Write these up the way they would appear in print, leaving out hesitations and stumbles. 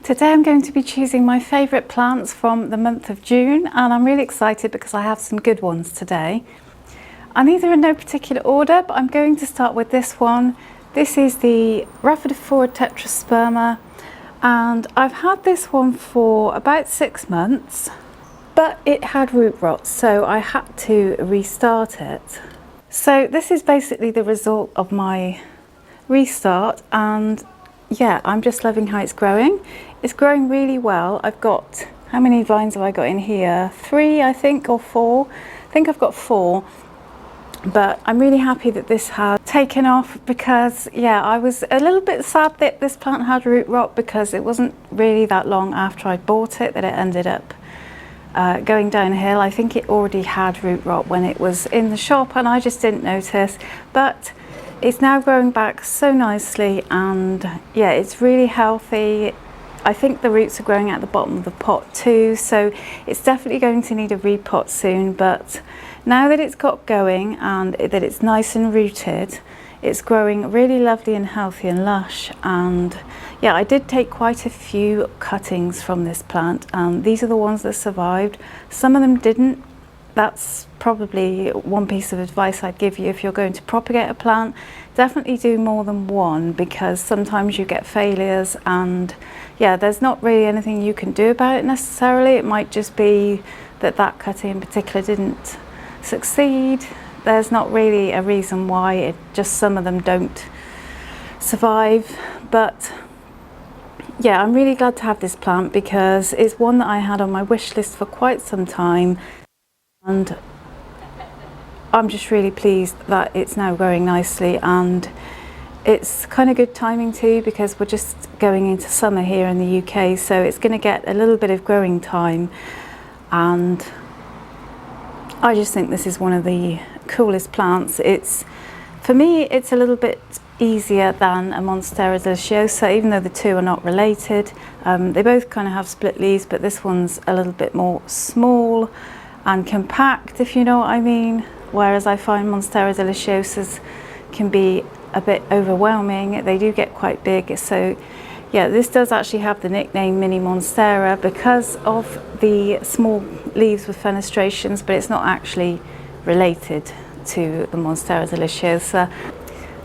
Today I'm going to be choosing my favourite plants from the month of June, and I'm really excited because I have some good ones today. And these are in no particular order, but I'm going to start with this one. This is the Rhaphidophora tetrasperma, and I've had this one for about 6 months, but it had root rot, so I had to restart it. So this is basically the result of my restart, and yeah, I'm just loving how it's growing. It's growing really well. I've got, how many vines have I got in here? 3, I think, or 4. I think I've got 4. But I'm really happy that this has taken off because, yeah, I was a little bit sad that this plant had root rot because it wasn't really that long after I bought it that it ended up going downhill. I think it already had root rot when it was in the shop and I just didn't notice. But it's now growing back so nicely, and yeah, it's really healthy. I think the roots are growing at the bottom of the pot too, so it's definitely going to need a repot soon. But now that it's got going and that it's nice and rooted, it's growing really lovely and healthy and lush. And yeah, I did take quite a few cuttings from this plant, and these are the ones that survived. Some of them didn't. That's probably one piece of advice I'd give you if you're going to propagate a plant. Definitely do more than one, because sometimes you get failures, and yeah, there's not really anything you can do about it necessarily. It might just be that that cutting in particular didn't succeed. There's not really a reason why, it just some of them don't survive. But yeah, I'm really glad to have this plant because it's one that I had on my wish list for quite some time. And I'm just really pleased that it's now growing nicely, and it's kind of good timing too because we're just going into summer here in the UK, so it's going to get a little bit of growing time. And I just think this is one of the coolest plants. For me, it's a little bit easier than a Monstera deliciosa, even though the two are not related. They both kind of have split leaves, but this one's a little bit more small and compact, if you know what I mean, whereas I find Monstera deliciosas can be a bit overwhelming. They do get quite big. So yeah, this does actually have the nickname Mini Monstera because of the small leaves with fenestrations, but it's not actually related to the Monstera deliciosa.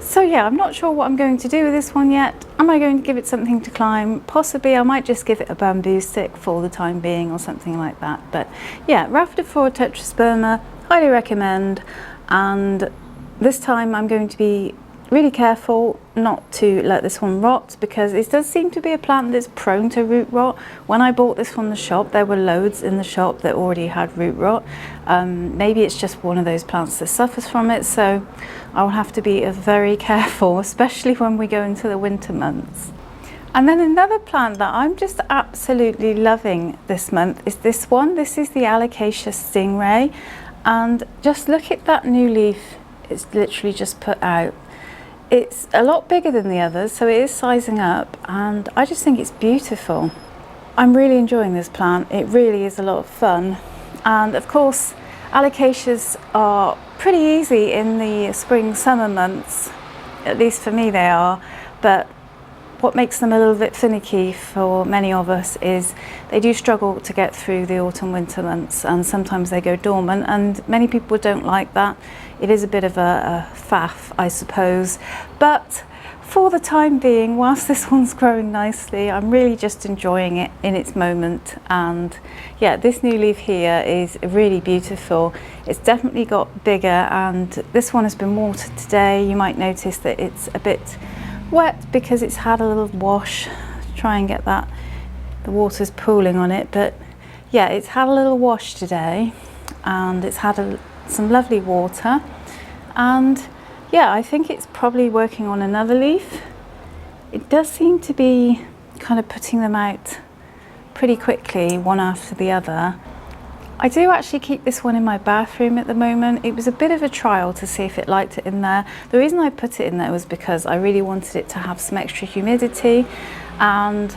So yeah, I'm not sure what I'm going to do with this one yet. Am I going to give it something to climb? Possibly. I might just give it a bamboo stick for the time being or something like that. But yeah, Rhaphidophora tetrasperma, highly recommend. And this time I'm going to be really careful not to let this one rot, because it does seem to be a plant that's prone to root rot. When I bought this from the shop, there were loads in the shop that already had root rot. Maybe it's just one of those plants that suffers from it, so I'll have to be very careful, especially when we go into the winter months. And then another plant that I'm just absolutely loving this month is this one. This is the Alocasia stingray, and just look at that new leaf it's literally just put out. It's a lot bigger than the others, so it is sizing up, and I just think it's beautiful. I'm really enjoying this plant. It really is a lot of fun. And of course, Alocasias are pretty easy in the spring, summer months, at least for me they are. But what makes them a little bit finicky for many of us is they do struggle to get through the autumn, winter months, and sometimes they go dormant, and many people don't like that. It is a bit of a faff, I suppose, but for the time being, whilst this one's growing nicely, I'm really just enjoying it in its moment. And yeah, this new leaf here is really beautiful. It's definitely got bigger, and this one has been watered today. You might notice that it's a bit wet because it's had a little wash. Try and get that, the water's pooling on it, but yeah, it's had a little wash today, and it's had some lovely water. And yeah, I think it's probably working on another leaf. It does seem to be kind of putting them out pretty quickly, one after the other. I do actually keep this one in my bathroom at the moment. It was a bit of a trial to see if it liked it in there. The reason I put it in there was because I really wanted it to have some extra humidity, and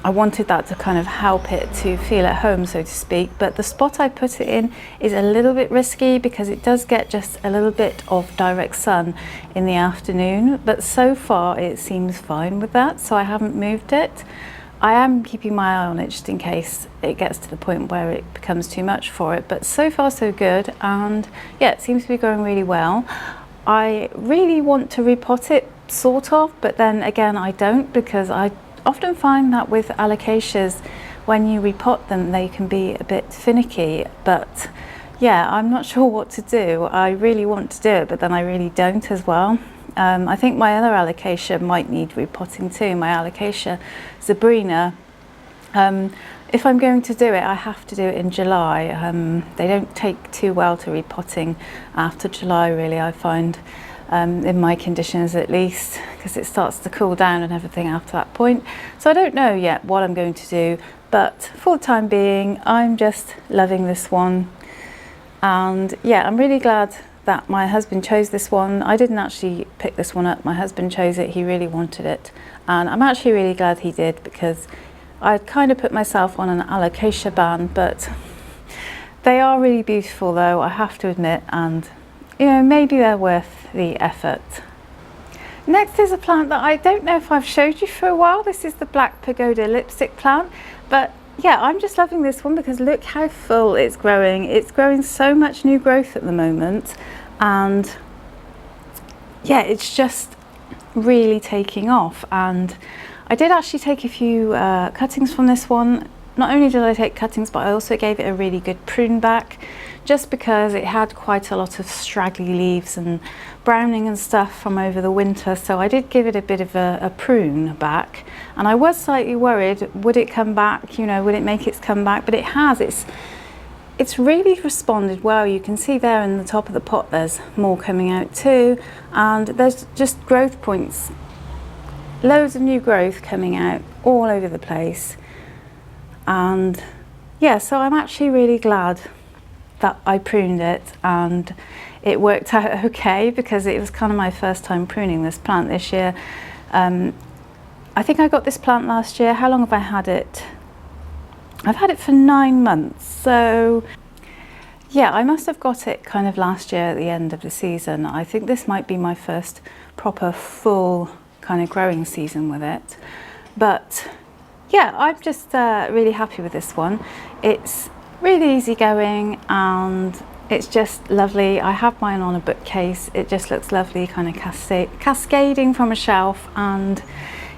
I wanted that to kind of help it to feel at home, so to speak. But the spot I put it in is a little bit risky because it does get just a little bit of direct sun in the afternoon, but so far it seems fine with that, so I haven't moved it. I am keeping my eye on it just in case it gets to the point where it becomes too much for it, but so far so good, and yeah, it seems to be growing really well. I really want to repot it, sort of, but then again I don't, because I often find that with Alocasias, when you repot them, they can be a bit finicky. But yeah, I'm not sure what to do. I really want to do it, but then I really don't as well. I think my other Alocasia might need repotting too, my Alocasia zebrina. If I'm going to do it, I have to do it in July. They don't take too well to repotting after July, really, I find, in my conditions at least, because it starts to cool down and everything after that point. So I don't know yet what I'm going to do, but for the time being, I'm just loving this one. And yeah, I'm really glad that my husband chose this one. I didn't actually pick this one up, my husband chose it, he really wanted it. And I'm actually really glad he did, because I'd kind of put myself on an Alocasia ban, but they are really beautiful though, I have to admit, and you know, maybe they're worth the effort. Next is a plant that I don't know if I've showed you for a while. This is the black pagoda lipstick plant, but yeah, I'm just loving this one because look how full it's growing. It's growing so much new growth at the moment, and yeah, it's just really taking off. And I did actually take a few cuttings from this one. Not only did I take cuttings, but I also gave it a really good prune back, just because it had quite a lot of straggly leaves and browning and stuff from over the winter. So I did give it a bit of a prune back, and I was slightly worried, would it come back, you know, would it make its comeback? But it has. It's really responded well. You can see there in the top of the pot there's more coming out too, and there's just growth points, loads of new growth coming out all over the place. And yeah, so I'm actually really glad that I pruned it, and it worked out okay, because it was kind of my first time pruning this plant this year. I think I got this plant last year. How long have I had it? I've had it for 9 months, so yeah, I must have got it kind of last year at the end of the season. I think this might be my first proper full kind of growing season with it. But yeah, I'm just really happy with this one. It's really easygoing and it's just lovely. I have mine on a bookcase. It just looks lovely, kind of cascading from a shelf. And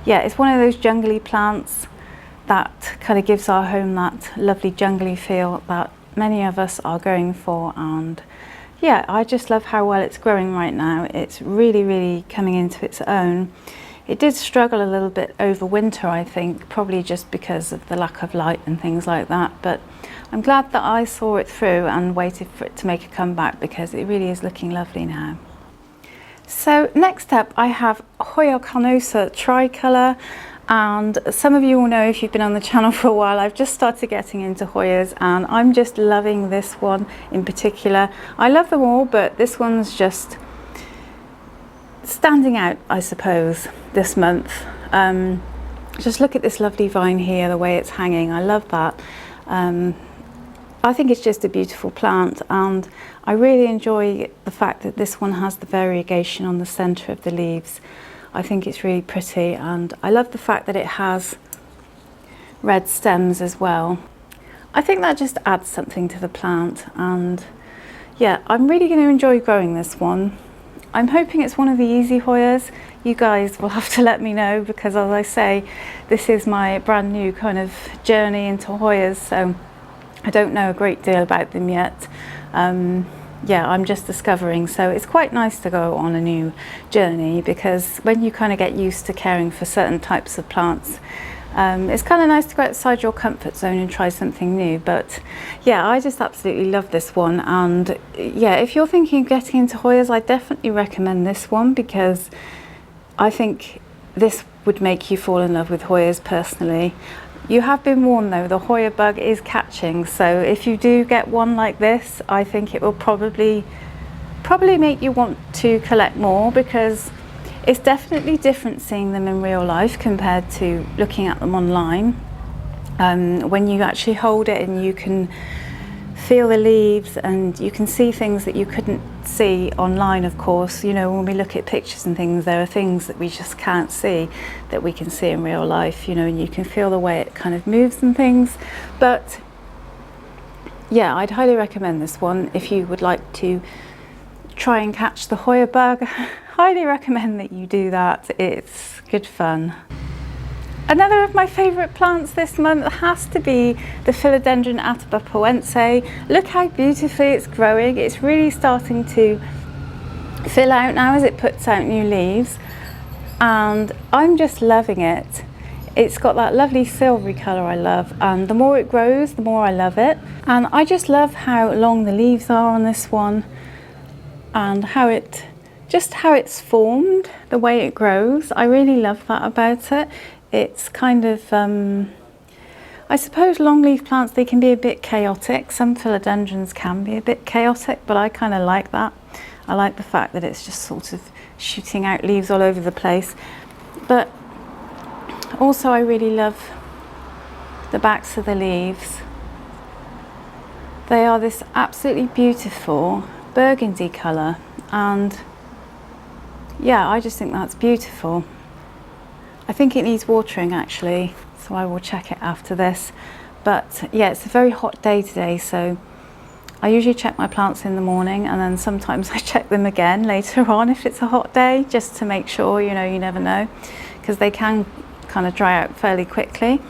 yeah, it's one of those jungly plants that kind of gives our home that lovely jungly feel that many of us are going for. And yeah, I just love how well it's growing right now. It's really, really coming into its own. It did struggle a little bit over winter, I think, probably just because of the lack of light and things like that. But I'm glad that I saw it through and waited for it to make a comeback, because it really is looking lovely now. So next up I have Hoya carnosa tricolour, and some of you will know if you've been on the channel for a while, I've just started getting into Hoyas, and I'm just loving this one in particular. I love them all, but this one's just standing out, I suppose, this month. Just look at this lovely vine here, the way it's hanging. I love that. I think it's just a beautiful plant, and I really enjoy the fact that this one has the variegation on the centre of the leaves. I think it's really pretty, and I love the fact that it has red stems as well. I think that just adds something to the plant, and yeah, I'm really going to enjoy growing this one. I'm hoping it's one of the easy Hoyas. You guys will have to let me know, because as I say, this is my brand new kind of journey into Hoyas, so I don't know a great deal about them yet. Yeah, I'm just discovering, so it's quite nice to go on a new journey, because when you kind of get used to caring for certain types of plants, it's kind of nice to go outside your comfort zone and try something new. But yeah, I just absolutely love this one. And yeah, if you're thinking of getting into Hoyas, I definitely recommend this one, because I think this would make you fall in love with Hoyas personally. You have been warned though, the Hoya bug is catching, so if you do get one like this, I think it will probably make you want to collect more, because it's definitely different seeing them in real life compared to looking at them online. When you actually hold it and you can feel the leaves, and you can see things that you couldn't see online, of course. You know, when we look at pictures and things, there are things that we just can't see that we can see in real life, you know, and you can feel the way it kind of moves and things. But yeah, I'd highly recommend this one if you would like to try and catch the Hoya bug. Highly recommend that you do that. It's good fun. Another of my favourite plants this month has to be the Philodendron atabapoense. Look how beautifully it's growing. It's really starting to fill out now as it puts out new leaves, and I'm just loving it. It's got that lovely silvery colour I love, and the more it grows, the more I love it. And I just love how long the leaves are on this one, and how it's formed, the way it grows. I really love that about it. It's kind of, I suppose longleaf plants, they can be a bit chaotic. Some philodendrons can be a bit chaotic, but I kind of like that. I like the fact that it's just sort of shooting out leaves all over the place. But also I really love the backs of the leaves. They are this absolutely beautiful burgundy colour, and yeah, I just think that's beautiful. I think it needs watering actually, so I will check it after this. But yeah, it's a very hot day today, so I usually check my plants in the morning, and then sometimes I check them again later on if it's a hot day, just to make sure, you know, you never know, because they can kind of dry out fairly quickly.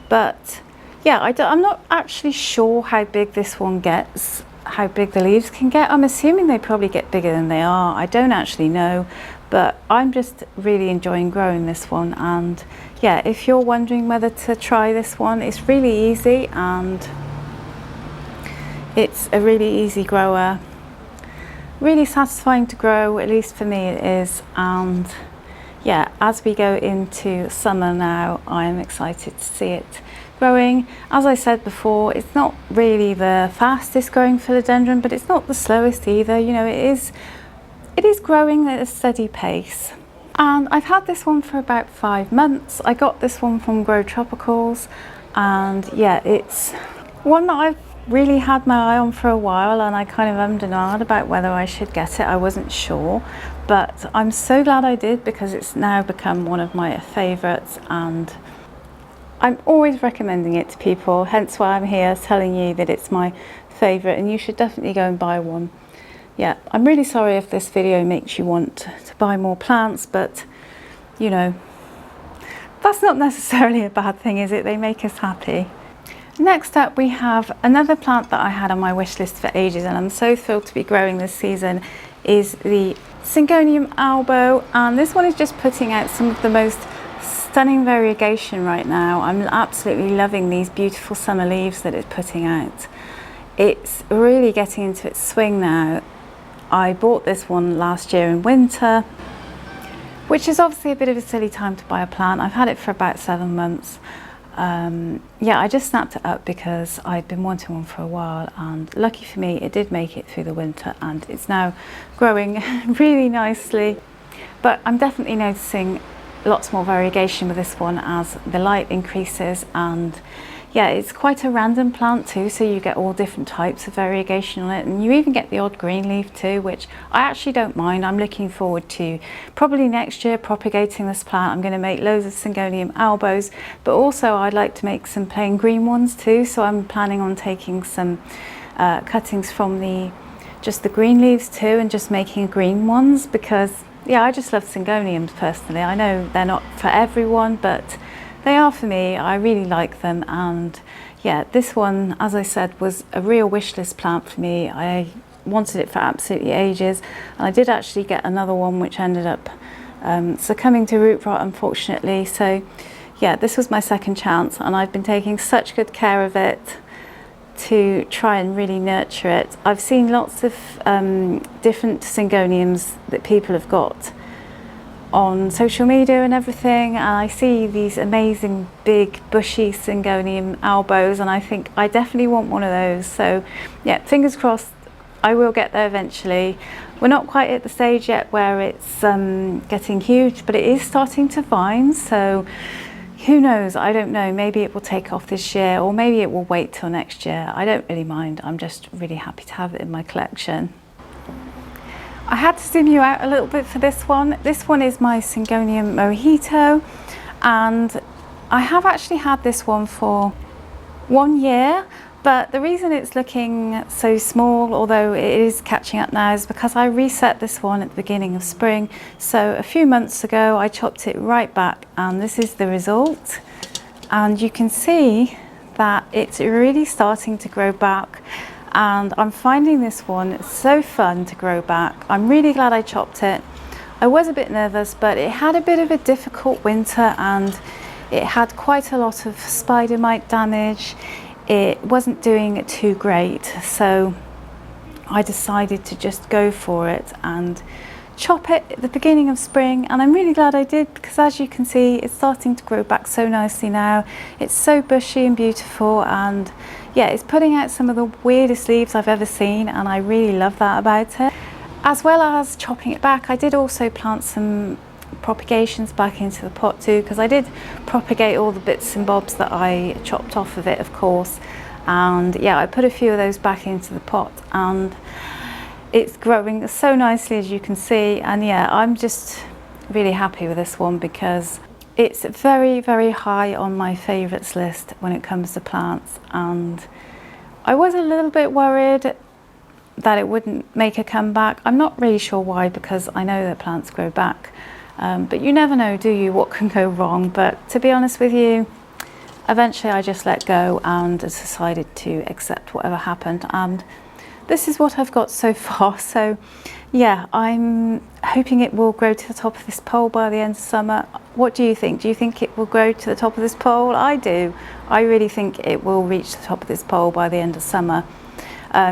But yeah, I'm not actually sure how big this one gets, how big the leaves can get. I'm assuming they probably get bigger than they are. I don't actually know. But I'm just really enjoying growing this one, and yeah, if you're wondering whether to try this one, it's really easy, and it's a really easy grower, really satisfying to grow, at least for me it is. And yeah, as we go into summer now, I'm excited to see it growing. As I said before, it's not really the fastest growing philodendron, but it's not the slowest either. You know, it is growing at a steady pace. And I've had this one for about 5 months. I got this one from Grow Tropicals, and yeah, it's one that I've really had my eye on for a while, and I kind of ummed and ahed about whether I should get it. I wasn't sure, but I'm so glad I did, because it's now become one of my favourites, and I'm always recommending it to people, hence why I'm here telling you that it's my favourite and you should definitely go and buy one. Yeah, I'm really sorry if this video makes you want to buy more plants, but you know, that's not necessarily a bad thing, is it? They make us happy. Next up, we have another plant that I had on my wish list for ages, and I'm so thrilled to be growing this season, is the Syngonium albo, and this one is just putting out some of the most stunning variegation right now. I'm absolutely loving these beautiful summer leaves that it's putting out. It's really getting into its swing now. I bought this one last year in winter, which is obviously a bit of a silly time to buy a plant. I've had it for about 7 months. Yeah, I just snapped it up because I'd been wanting one for a while, and lucky for me, it did make it through the winter, and it's now growing really nicely. But I'm definitely noticing lots more variegation with this one as the light increases, and yeah, it's quite a random plant too, so you get all different types of variegation on it, and you even get the odd green leaf too, which I actually don't mind. I'm looking forward to probably next year propagating this plant. I'm going to make loads of Syngonium albos, but also I'd like to make some plain green ones too, so I'm planning on taking some cuttings from just the green leaves too, and just making green ones, because yeah, I just love Syngoniums personally. I know they're not for everyone, but they are for me. I really like them, and yeah, this one, as I said, was a real wish list plant for me. I wanted it for absolutely ages, and I did actually get another one which ended up succumbing to root rot, unfortunately. So yeah, this was my second chance, and I've been taking such good care of it to try and really nurture it. I've seen lots of different Syngoniums that people have got on social media and everything, and I see these amazing big bushy Syngonium albos, and I think I definitely want one of those. So yeah, fingers crossed I will get there eventually. We're not quite at the stage yet where it's getting huge, but it is starting to vine, so who knows, I don't know, maybe it will take off this year or maybe it will wait till next year. I don't really mind, I'm just really happy to have it in my collection. I had to zoom you out a little bit for this one. This one is my Syngonium mojito, and I have actually had this one for 1 year, but the reason it's looking so small, although it is catching up now, is because I reset this one at the beginning of spring. So a few months ago I chopped it right back, and this is the result. And you can see that it's really starting to grow back, and I'm finding this one so fun to grow back. I'm really glad I chopped it. I was a bit nervous, but it had a bit of a difficult winter and it had quite a lot of spider mite damage. It wasn't doing too great, so I decided to just go for it and chop it at the beginning of spring, and I'm really glad I did, because as you can see it's starting to grow back so nicely now. It's so bushy and beautiful, and yeah, it's putting out some of the weirdest leaves I've ever seen, and I really love that about it. As well as chopping it back, I did also plant some propagations back into the pot too, because I did propagate all the bits and bobs that I chopped off of it, of course, and yeah, I put a few of those back into the pot, and it's growing so nicely, as you can see. And yeah, I'm just really happy with this one because it's very, very high on my favourites list when it comes to plants, and I was a little bit worried that it wouldn't make a comeback. I'm not really sure why, because I know that plants grow back, but you never know, do you, what can go wrong. But to be honest with you, eventually I just let go and decided to accept whatever happened, and this is what I've got so far. So yeah, I'm hoping it will grow to the top of this pole by the end of summer. What do you think? Do you think it will grow to the top of this pole? I do. I really think it will reach the top of this pole by the end of summer,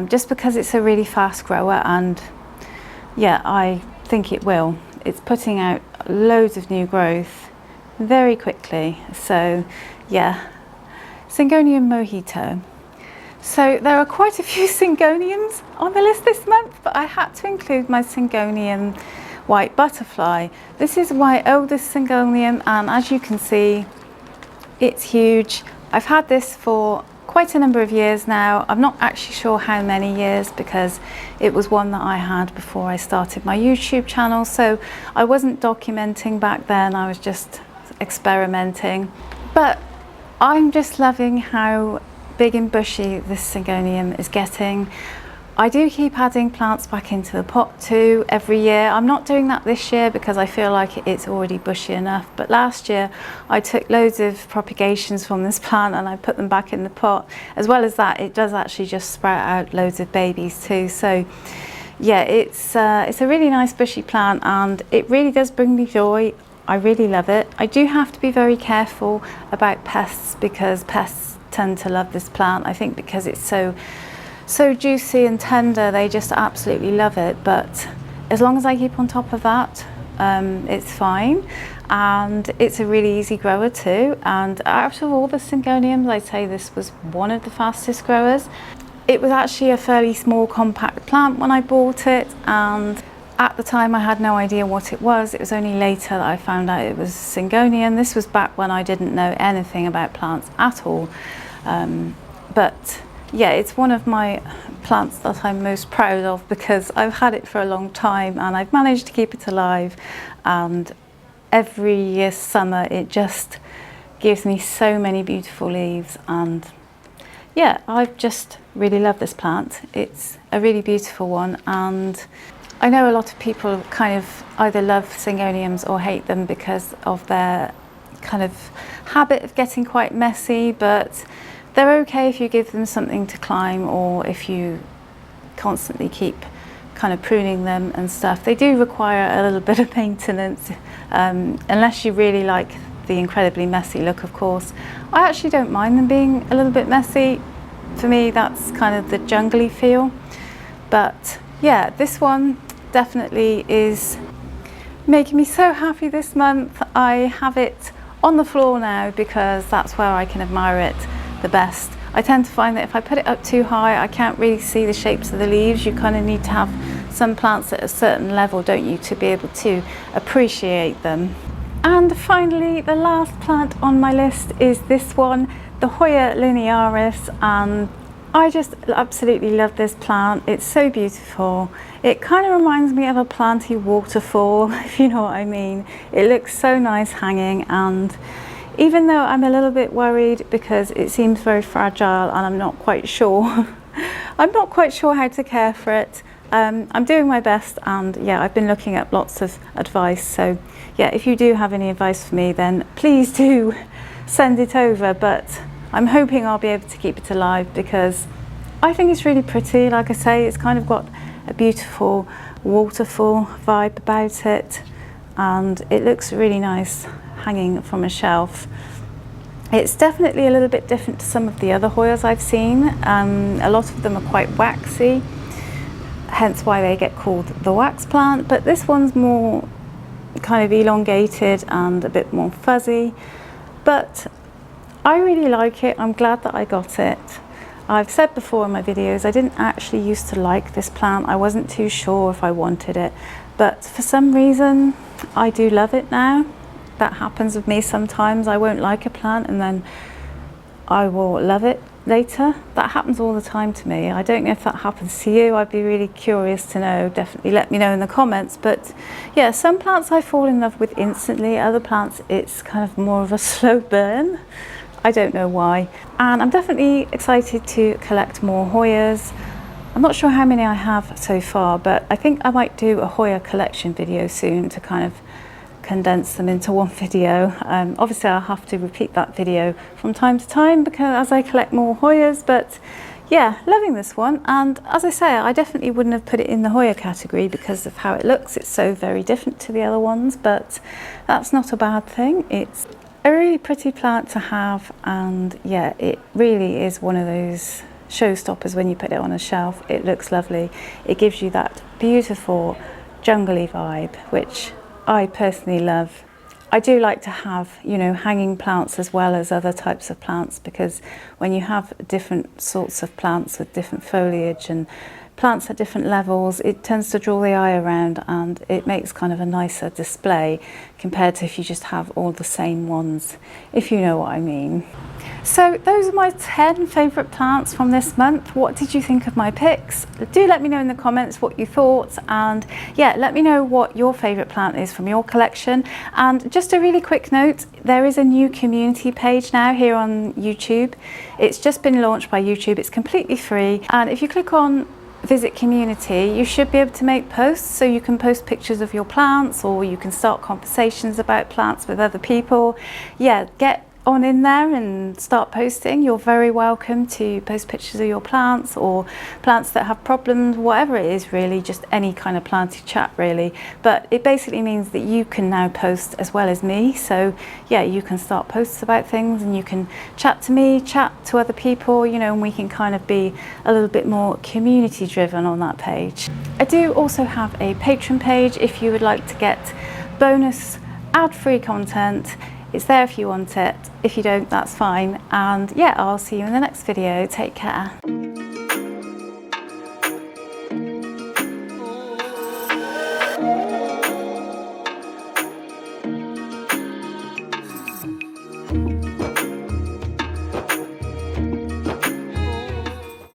just because it's a really fast grower, and yeah, I think it will. It's putting out loads of new growth very quickly. So yeah, Syngonium mojito. So there are quite a few Syngoniums on the list this month, but I had to include my Syngonium white butterfly. This is my oldest Syngonium, and as you can see, it's huge. I've had this for quite a number of years now. I'm not actually sure how many years, because it was one that I had before I started my YouTube channel, so I wasn't documenting back then, I was just experimenting. But I'm just loving how big and bushy this Syngonium is getting. I do keep adding plants back into the pot too every year. I'm not doing that this year because I feel like it's already bushy enough, but last year I took loads of propagations from this plant and I put them back in the pot. As well as that, it does actually just sprout out loads of babies too. So yeah, it's a really nice bushy plant, and it really does bring me joy. I really love it. I do have to be very careful about pests, because pests tend to love this plant. I think because it's so juicy and tender, they just absolutely love it. But as long as I keep on top of that, it's fine. And it's a really easy grower too. And out of all the Syngoniums, I'd say this was one of the fastest growers. It was actually a fairly small compact plant when I bought it, and at the time I had no idea what it was. It was only later that I found out it was Syngonium. This was back when I didn't know anything about plants at all. But yeah, it's one of my plants that I'm most proud of, because I've had it for a long time and I've managed to keep it alive, and every year summer it just gives me so many beautiful leaves. And yeah, I just really love this plant. It's a really beautiful one, and I know a lot of people kind of either love Syngoniums or hate them because of their kind of habit of getting quite messy, but they're okay if you give them something to climb, or if you constantly keep kind of pruning them and stuff. They do require a little bit of maintenance, unless you really like the incredibly messy look, of course. I actually don't mind them being a little bit messy. For me, that's kind of the jungly feel. But yeah, this one definitely is making me so happy this month. I have it on the floor now because that's where I can admire it the best. I tend to find that if I put it up too high, I can't really see the shapes of the leaves. You kind of need to have some plants at a certain level, don't you, to be able to appreciate them. And finally, the last plant on my list is this one, the Hoya linearis, and I just absolutely love this plant. It's so beautiful. It kind of reminds me of a planty waterfall, if you know what I mean. It looks so nice hanging, and even though I'm a little bit worried because it seems very fragile and I'm not quite sure I'm not quite sure how to care for it, I'm doing my best, and yeah, I've been looking at lots of advice. So yeah, if you do have any advice for me, then please do send it over. But I'm hoping I'll be able to keep it alive because I think it's really pretty. Like I say, it's kind of got a beautiful waterfall vibe about it, and it looks really nice hanging from a shelf. It's definitely a little bit different to some of the other Hoyas I've seen. A lot of them are quite waxy, hence why they get called the wax plant, but this one's more kind of elongated and a bit more fuzzy. But I really like it. I'm glad that I got it. I've said before in my videos, I didn't actually used to like this plant. I wasn't too sure if I wanted it, but for some reason I do love it now. That happens with me sometimes. I won't like a plant and then I will love it later. That happens all the time to me. I don't know if that happens to you. I'd be really curious to know. Definitely let me know in the comments. But yeah, some plants I fall in love with instantly. Other plants, it's kind of more of a slow burn. I don't know why. And I'm definitely excited to collect more Hoyas. I'm not sure how many I have so far, but I think I might do a Hoya collection video soon to kind of condense them into one video. Obviously I'll have to repeat that video from time to time because as I collect more Hoyas, but yeah, loving this one. And as I say, I definitely wouldn't have put it in the Hoya category because of how it looks. It's so very different to the other ones, but that's not a bad thing. It's a really pretty plant to have, and yeah, it really is one of those showstoppers when you put it on a shelf. It looks lovely. It gives you that beautiful jungly vibe, which I personally love. I do like to have, you know, hanging plants as well as other types of plants, because when you have different sorts of plants with different foliage and plants at different levels, it tends to draw the eye around and it makes kind of a nicer display compared to if you just have all the same ones, if you know what I mean. So those are my 10 favourite plants from this month. What did you think of my picks? Do let me know in the comments what you thought, and yeah, let me know what your favourite plant is from your collection. And just a really quick note, there is a new community page now here on YouTube. It's just been launched by YouTube. It's completely free, and if you click on visit community, you should be able to make posts, so you can post pictures of your plants or you can start conversations about plants with other people. Yeah, get on in there and start posting. You're very welcome to post pictures of your plants or plants that have problems, whatever it is really, just any kind of planty chat really. But it basically means that you can now post as well as me. So yeah, you can start posts about things and you can chat to me, chat to other people, you know, and we can kind of be a little bit more community driven on that page. I do also have a Patreon page if you would like to get bonus ad-free content. It's there if you want it. If you don't, that's fine. And yeah, I'll see you in the next video. Take care.